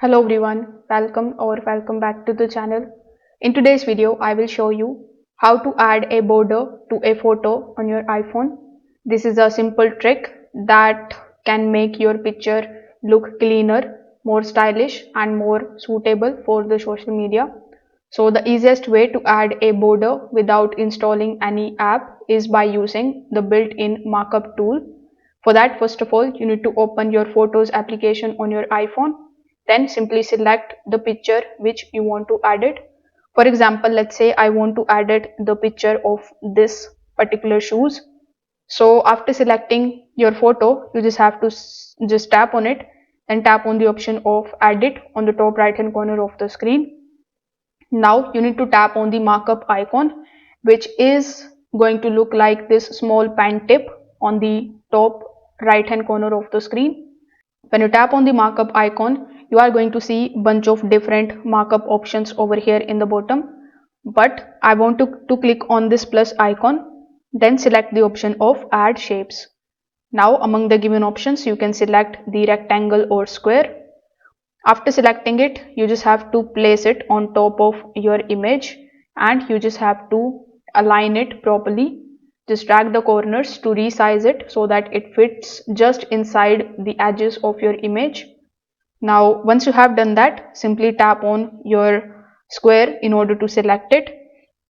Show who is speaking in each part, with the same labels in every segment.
Speaker 1: Hello everyone, welcome back to the channel. In today's video, I will show you how to add a border to a photo on your iPhone. This is a simple trick that can make your picture look cleaner, more stylish and more suitable for the social media. So the easiest way to add a border without installing any app is by using the built-in markup tool. For that, first of all, you need to open your Photos application on your iPhone. Then simply select the picture which you want to add it. For example, let's say I want to add it the picture of this particular shoes. So after selecting your photo, you just have to just tap on it and tap on the option of add it on the top right hand corner of the screen. Now you need to tap on the markup icon, which is going to look like this small pen tip on the top right hand corner of the screen. When you tap on the markup icon, you are going to see a bunch of different markup options over here in the bottom. But I want to click on this plus icon, then select the option of add shapes. Now among the given options, you can select the rectangle or square. After selecting it, you just have to place it on top of your image and you just have to align it properly. Just drag the corners to resize it so that it fits just inside the edges of your image. Now once you have done that, simply tap on your square in order to select it.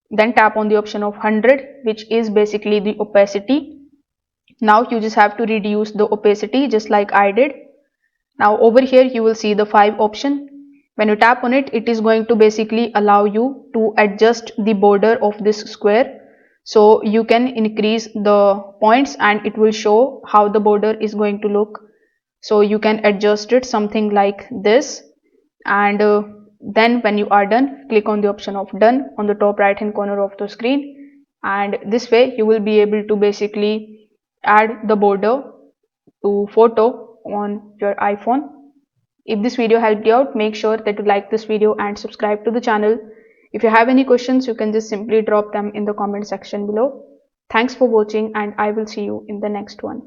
Speaker 1: Then tap on the option of 100, which is basically the opacity. Now you just have to reduce the opacity just like I did. Now over here you will see the 5 option. When you tap on it, it is going to basically allow you to adjust the border of this square. So you can increase the points and it will show how the border is going to look. So you can adjust it something like this, and then when you are done, click on the option of done on the top right hand corner of the screen, and this way you will be able to basically add the border to photo on your iPhone. If this video helped you out, make sure that you like this video and subscribe to the channel. If you have any questions, you can just simply drop them in the comment section below. Thanks for watching and I will see you in the next one.